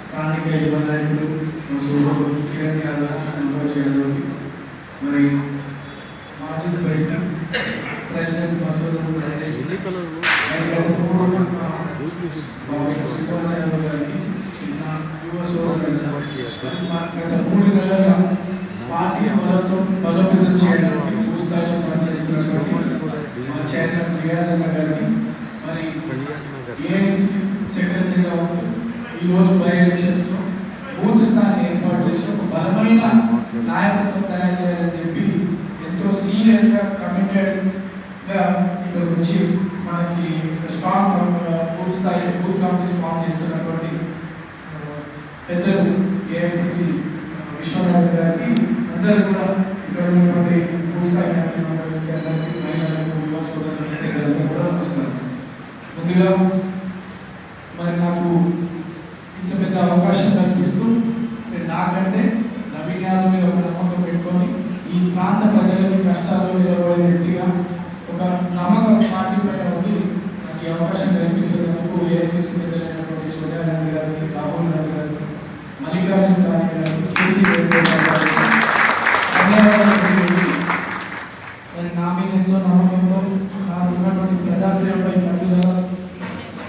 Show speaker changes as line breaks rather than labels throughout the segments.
స్థానిక యువ నాయకుడు కిరణ్ యాదవ్ మనోజ్ యాదవ్ మరి మాజీ ప్రెసిడెంట్ మసూద్ శ్రీనివాస్ యాదవ్ గారికి చిన్న యువ సోదరులు గత 3 నెలలుగా పార్టీ బలోపేతం చేయడానికి పూస్తాజు పనిచేస్తున్నటువంటి మా చైర్మన్ రియాజ్ అన్న గారికి మరి ఏఐసిసి సెక్రటరీగా ఈరోజు బై ఎలక్షన్స్లో బూత్ స్థాయిని ఏర్పాటు చేసి ఒక బలమైన నాయకత్వం తయారు చేయాలని చెప్పి ఎంతో సీరియస్గా కమిటెడ్గా ఇక్కడికి వచ్చి మనకి స్ట్రాంగ్ బూత్ స్థాయి బూత్ కమిటీస్ ఫామ్ చేస్తున్నటువంటి పెద్దలు ఏఐసిసి విశ్వనాథ్ గారికి అందరూ కూడా ఇక్కడ ఉన్నటువంటి బూత్ స్థాయి కమిటీ మెంబర్స్కి అందరికీ మహిళలకు యువ సోదరులకు కూడా నమస్కారం. ముందుగా మరి నాకు ఇంత పెద్ద అవకాశం కల్పిస్తూ నాకంటే నవీన్ యాదవ్ మీద ఒక నమ్మకం పెట్టుకొని ఈ ప్రాంత ప్రజలకి కష్టాల్లో నిలబడే వ్యక్తిగా ఒక నమ్మకం పార్టీ పైన ఉంది. నాకు ఈ అవకాశం కల్పిస్తున్నందుకు ఏఐసిసి పెద్దలైనటువంటి సోనియా గాంధీ గారికి, రాహుల్ గాంధీ గారికి, మల్లికార్జున ఖార్గే గారికి, కేసీ మరి నా మీద ఎంతో నమ్మకంతో నాకు ఉన్నటువంటి ప్రజాసేవపై పట్టుదల,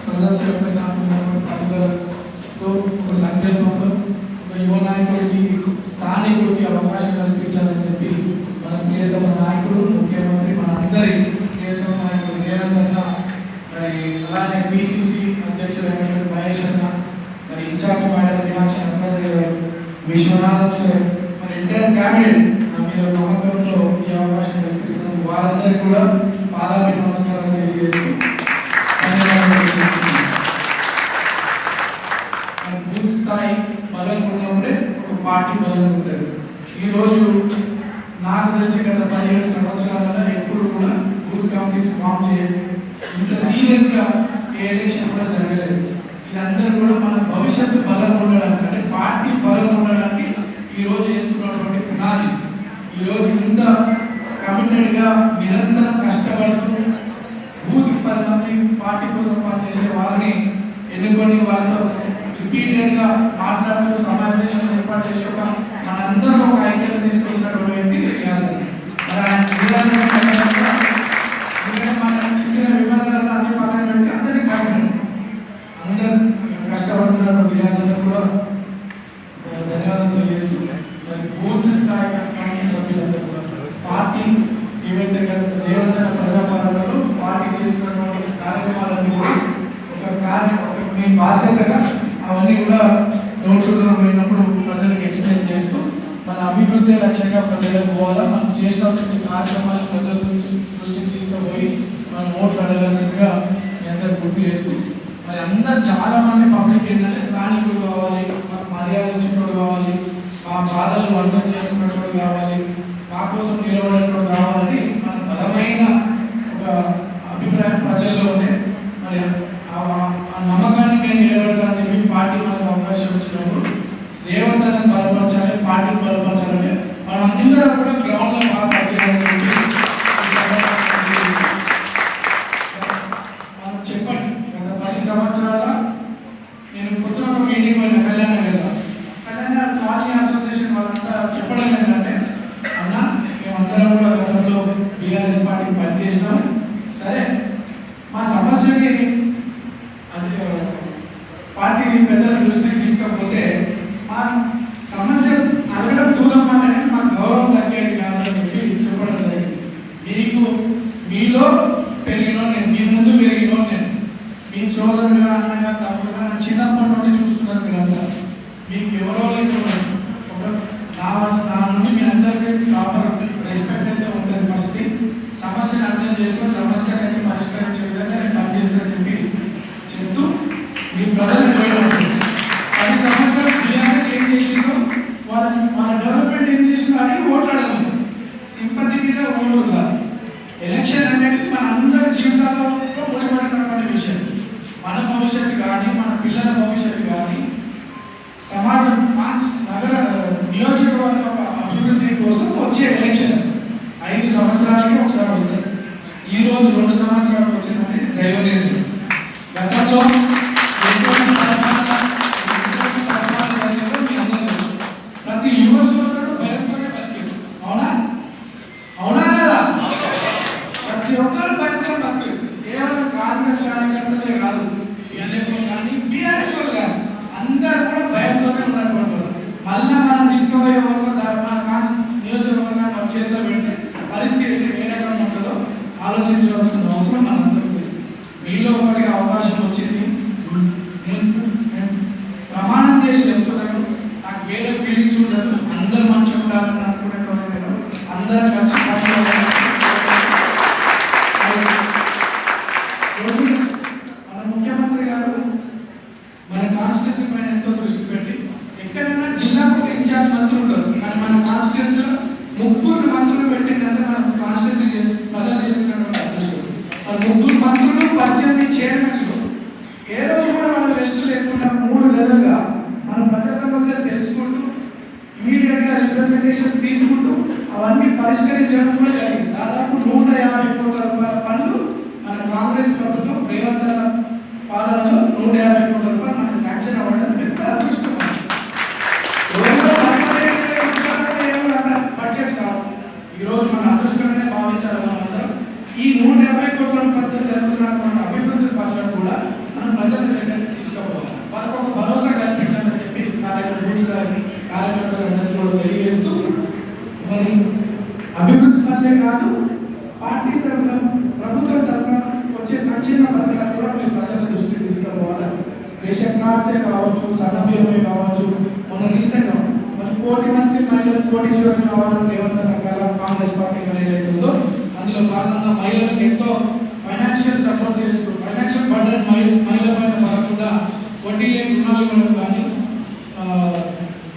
ప్రజాసేవపై నాకు ఉన్నటువంటి పట్టుదలతో ఒక సంకల్పంతో ఒక యువ నాయకుడికి, స్థానికుడికి అవకాశం కల్పించాలని చెప్పి మన ప్రియతమ నాయకుడు, ముఖ్యమంత్రి, మన అందరి ప్రియతమ నాయకుడు రేవంత్ అన్న, మరి అలానే పిసిసి అధ్యక్షులైనటువంటి మహేష్ అన్న, మరి ఇన్ఛార్జ్ మేడం మీనాక్షి నటరాజయ్య గారు, విశ్వనాథ్ సార్, మరి ఇంటర్ క్యాబినెట్ నా మీద నమ్మకంతో ఈ అవకాశం కల్పిస్తున్నందుకు వారందరికీ కూడా పాదాభి నమస్కారాలు తెలియజేస్తూ బూత్ స్థాయి బలం ఉన్నప్పుడే ఒక పార్టీ బలం ఉంటుంది. ఈరోజు నాకు తెలిసి గత 17 సంవత్సరాలలో ఎప్పుడు కూడా బూత్ కమిటీస్ ఫామ్ చేయాలి, ఇంత సీరియస్గా ఏ ఎలక్షన్ కూడా జరగలేదు. ఇదందరూ కూడా మన భవిష్యత్తు బలం ఉండడానికి, అంటే పార్టీ బలం ఉండడానికి ఈరోజు వేసుకున్నటువంటి పునాది. ఈరోజు ఇంత కమిటెడ్గా నిరంతరం కష్టపడుతూ బూత్ పరిణామం పార్టీ కోసం పనిచేసే వారిని ఎన్నుకొని వారితో రిపీటెడ్గా మాట్లాడుతూ సమావేశాలు ఏర్పాటు చేసి ఒక మనందరూ ఒక ఐక్యత తీసుకొచ్చినటువంటి వ్యక్తి రియాజ్. మన చిన్న వివాదాలను అన్ని పక్కన పెట్టి అందరినీ కాకుండా అందరూ కష్టపడుతున్నటువంటి రియాజ్ అందరూ కూడా ధన్యవాదాలు తెలియజేస్తూ మరి బూత్ స్థాయి కమిటీ సభ్యులందరూ కూడా పార్టీ ఏవైతే రేవంత్ ప్రజాపాలనలో పార్టీ చేస్తున్నటువంటి కార్యక్రమాలన్నీ కూడా మీ బాధ్యతగా అవన్నీ కూడా నోట్స్లో పోయినప్పుడు ప్రజలకు ఎక్స్ప్లెయిన్ చేస్తూ మన అభివృద్ధి లక్ష్యంగా ప్రజలకు పోవాలా, మనం చేసినటువంటి కార్యక్రమాలను ప్రజల దృష్టికి తీసుకుపోయి మనం ఓట్లు అడగాల్సిందిగా మీ అందరూ గుర్తు చేస్తూ మరి అందరు చాలా మంది పబ్లిక్ ఏంటంటే స్థానికుడు కావాలి, మాకు మర్యాద ఇచ్చినోడు కావాలి, మా బాధలు అర్థం చేసుకున్నప్పుడు కావాలి, మా కోసం నిలబడేటప్పుడు కావాలని మన బలమైన ఒక అభిప్రాయం ప్రజల్లో ఉండే. మరి ఆ నమ్మకాన్ని నేను నిలబెడతానని చెప్పి పార్టీ మనకు అవకాశం ఇచ్చినప్పుడు రేవంత్ అన్నది బలపరచాలి, పార్టీని బలపరచాలంటే మనం అందరం కూడా గ్రౌండ్లో బాగా పనిచేయాలని చెప్పి మనం చెప్పండి. గత 10 సంవత్సరాల నేను పొద్దున ఒక మీటింగ్ పోయిన కళ్యాణ కాలనీ అసోసియేషన్ వాళ్ళంతా చెప్పడం ఏంటంటే, అన్న మేమందరం కూడా గతంలో బీఆర్ఎస్ పార్టీకి పనిచేసినాం, సరే మా సమస్యని పార్టీ పెద్దల దృష్టికి తీసుకపోతే మా సమస్య అడగడం దూరం అంటే మాకు గౌరవం తగ్గేది కాదని చెప్పి చెప్పడం జరిగింది. మీకు మీలో పెరిగినో నేను, మీ ముందు పెరిగినో నేను, మీ సోదరుడుగా అన్నగా తప్పుగా చిన్నప్పటి నుండి చూస్తున్నారు మీరంతా. మీకు ఎవరో లేదు నా నుండి మీ అందరికీ ప్రాపర్ రెస్పెక్ట్ అయితే ఉంటుంది. ఫస్ట్ సమస్యను అర్థం చేసుకొని సమస్యను అయితే పరిష్కరించే విధంగా నేను పనిచేస్తానని చెప్పి చెప్తూ మీ ప్రజలు 10 సంవత్సరాలు బీఆర్ఎస్ ఏం చేసిందో వాళ్ళ డెవలప్మెంట్ ఏం చేసిందో అడిగి ఓట్లాడాలి. సింపతి మీద ఓట్లు కాదు. ఎలక్షన్ అనేది మన అందరి జీవితాలతో ముడిపడినటువంటి విషయం. మన భవిష్యత్తు కానీ, మన పిల్లల భవిష్యత్తు కానీ, సమాజం నగర నియోజకవర్గ అభివృద్ధి కోసం వచ్చే ఎలక్షన్ 5 సంవత్సరాలకి ఒకసారి వస్తుంది. ఈరోజు 2 సంవత్సరాలు మళ్ళీ మనం తీసుకుపోయే మన నియోజకవర్గాన్ని మన చేతిలో పెడితే పరిస్థితి ఏ రకంగా ఉంటుందో ఆలోచించవలసిన అవసరం మనందరికీ. మీలో ఒకరికి అవకాశం వచ్చింది, నేను ప్రమాణం చేసి చెప్తున్నాను, నాకు వేరే ఫీలింగ్స్ ఉండదు, అందరు మంచిగా ఉండాలని అనుకునేటోళ్ళు, అందరూ మన ముఖ్యమంత్రి గారు మన కాన్స్టిట్యూన్సీ పైన ఎంతో దృష్టి పెట్టి ఎక్కడైనా జిల్లాకు ఒక ఇన్ఛార్జ్ మంత్రి ఉంటారు, కానీ మన కాన్స్టిట్యూన్సీలో 3 మంత్రులు పెట్టిందంటే మన కాన్స్టిట్యూన్సీ ప్రజలు చేస్తున్నటువంటి అదృష్టం. మన 3 మంత్రులు 18 చైర్మన్లు ఏ రోజు కూడా వాళ్ళు రెస్ట్ లేకుండా 3 నెలలుగా మన ప్రజా సమస్యలు తెలుసుకుంటూ ఇమీడియట్గా రిప్రజెంటేషన్స్ తీసుకుంటూ అవన్నీ పరిష్కరించడం కూడా జరిగింది. దాదాపు 150 కోట్ల రూపాయల పనులు మన కాంగ్రెస్ ప్రభుత్వం రేవంత్ పాలనలో 150 కోట్ల రూపాయలు మనకు శాంక్షన్ అవ్వడం పెద్ద అదృష్టం. బడ్జెట్ కాదు, ఈరోజు మన అదృష్టంగానే భావించాలి. మనందరం ఈ 150 కోట్ల రూపాయలతో జరుగుతున్న అభివృద్ధి పనులను కూడా మనం ప్రజల దగ్గరికి తీసుకుపోవాలి, వాళ్ళకు ఒక భరోసా కల్పించాలని చెప్పి కార్యకర్తలందరికీ కూడా తెలియజేస్తూ, మరి అభివృద్ధి పనులే కాదు, పార్టీ తరఫున ప్రభుత్వం తరఫున వచ్చే సంక్షేమ పథకాలు కూడా మీరు ప్రజల దృష్టికి తీసుకుపోవాలి. రేషన్ కార్డ్సే కావచ్చు, సన్నబియ్యమే కావచ్చు, మన రీసెంట్గా మరి 1 కోటి మంది మహిళలు కోటీశ్వరులు కావడం రేవంత్ రకాల కాంగ్రెస్ పార్టీ ఏదైతుందో అందులో భాగంగా మహిళలకు ఎంతో ఫైనాన్షియల్ సపోర్ట్ చేస్తూ ఫైనాన్షియల్ బర్డెన్ మహిళల పైన పడకుండా వడ్డీ లేని రుణాలు ఇవ్వడం కానీ,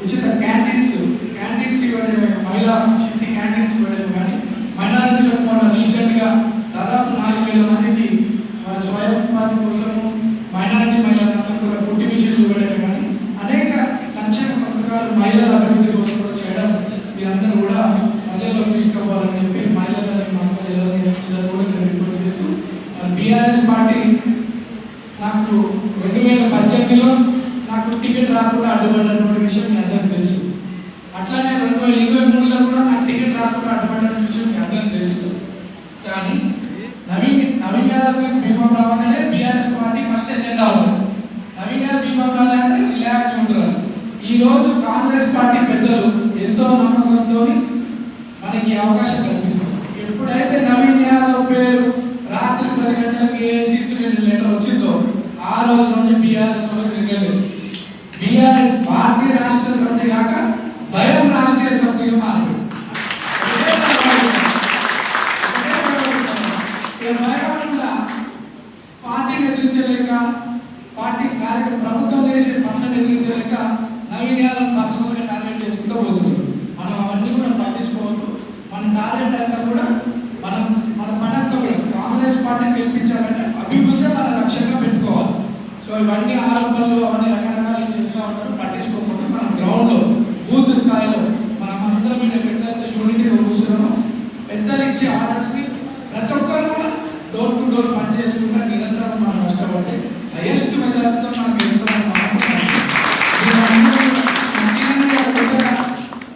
ఉచిత క్యాంటీన్స్ ఇవ్వడం, మహిళా శక్తి క్యాంటీన్స్ ఇవ్వడం కానీ, మైనారిటీలకు మొన్న రీసెంట్గా దాదాపు 4,000 మందికి వారి స్వయం ఉపాధి కోసము మైనారిటీ మహిళలందరూ కూడా కుట్టి మిషన్లు ఇవ్వడం కానీ, అనేక సంక్షేమ పథకాలు మహిళల అభివృద్ధి కోసం కూడా చేయడం మీరందరూ కూడా ప్రజల్లోకి తీసుకోవాలని చెప్పి మహిళలని మా ప్రజలందరూ కూడా రిక్వెస్ట్ చేస్తూ, బీఆర్ఎస్ పార్టీ నాకు 2018లో నాకు టికెట్ రాకుండా అడ్డుపడినటువంటి విషయం మీ అందరికీ తెలుసు. అట్లానే 2023లో కూడా నాకు టికెట్ రాకుండా అడ్డుపడిన విషయం మీ అందరికీ తెలుసు. కానీ నవీన్ యాదవ్ బీమా రావాలనే బీఆర్ఎస్ పార్టీ ఫస్ట్ ఎజెండా ఉంటుంది. నవీన్ యాదవ్ బీమా రావాలంటే రిలాక్స్ ఉంటారు. ఈ రోజు కాంగ్రెస్ పార్టీ పెద్దలు ఎంతో నమ్మకంతో మనకి అవకాశం కల్పిస్తుంది. ఎప్పుడైతే నవీన్ యాదవ్ పేరు రాత్రి 10 గంటలకి ఏఐసీసీ లెటర్ వచ్చిందో ఆ రోజు నుండి బీఆర్ఎస్ తిరగలేదు. బీఆర్ఎస్ భారతీయ రాష్ట్ర సమితి కాక భయం రాష్ట్రీయ సమితిగా మారింది. పార్టీని ఎదిరించలేక, పార్టీ ప్రభుత్వం చేసే పనులను ఎదిరించలేక నవీన్ యాదవ్ పర్సనల్గా టార్గెట్ చేసుకుంటూ పోతుంది. మనం అవన్నీ కూడా పట్టించుకోవద్దు. మన టార్గెట్ అంతా కూడా మన పనంతా కూడా కాంగ్రెస్ పార్టీని గెలిపించాలంటే అభివృద్ధి మన లక్ష్యంగా పెట్టుకోవాలి. సో ఇవన్నీ ఆరోపణలు అవన్నీ రకరకాలు చేస్తూ ఉంటారు, పట్టించుకోకుండా మనం గ్రౌండ్లో బూత్ స్థాయిలో మనం అందరం మీద పెద్దలతో యూనిటీగా కూర్చున్నాము. పెద్దలు ఇచ్చే ఆర్డర్స్ని ప్రతి ఒక్కరు కూడా డోర్ టు డోర్ పని చేసుకుంటా నిరంతరం మనం కష్టపడితే హైయెస్ట్ మెజారిటీతో మనం గెలుస్తామని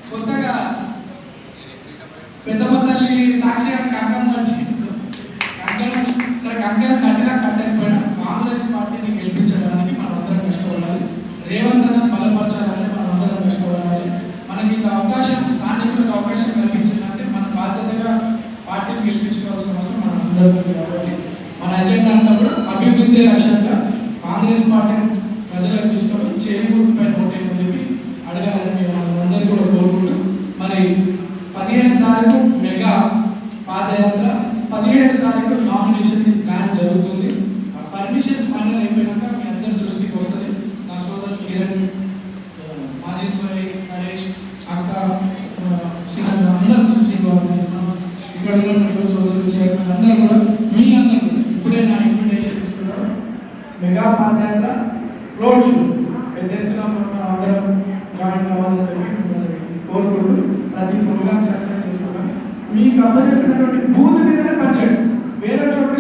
కొత్తగా పెద్ద తల్లి సాక్ష్యానికి అర్థం సరే కంకణం కట్టినా కట్టకపోయినా కాంగ్రెస్ పార్టీని గెలిపించడానికి మనం అందరం కష్టపడాలి. రేవంత్ అన్న బలపరచాలని మనం అందరం కష్టపడాలి. మనకి ఇంత అవకాశం, స్థానికులకు అవకాశం కల్పించిందంటే మన బాధ్యతగా పార్టీని గెలిపించుకోవాల్సిన అవసరం మనం అందరికీ కాబట్టి మన ఎజెండా అంతా కూడా అభివృద్ధి లక్ష్యంగా కాంగ్రెస్ పార్టీని ప్రజలకు తీసుకొని చేకూర్పుపై ఓటేయమని చెప్పి అడగాలని మేము అందరినీ కూడా కోరుకుంటూ, మరి 15 తారీఖు మెగా పాదయాత్ర, 17 తారీఖు నామినేషన్ ప్లాన్ జరుగుతుంది. పర్మిషన్స్ ఫైనల్ అయిపోయినాక మీ అందరి దృష్టికి వస్తుంది. నా సోదరులు కిరణ్, మాజిద్ భాయ్, నరేష్, అక్క, శ్రీరామ్ అందరూ, శ్రీరామ్ ఇక్కడ ఉన్నటువంటి సోదరులు చైర్మన్ అందరూ కూడా మీ అందరూ కూడా ఇప్పుడే నా ఇన్విటేషన్ ఇస్తున్నారు. మెగా పాదయాత్ర రోడ్ షో పెద్ద ఎత్తున అందరం జాయిన్ కావాలని కోరుకుంటూ ప్రతి ప్రోగ్రామ్ సక్సెస్ చేసుకున్నాం. మీకు అప్పచెప్పినటువంటి బూత్ మీదనే పనిచేయండి, వేరే చోట్ల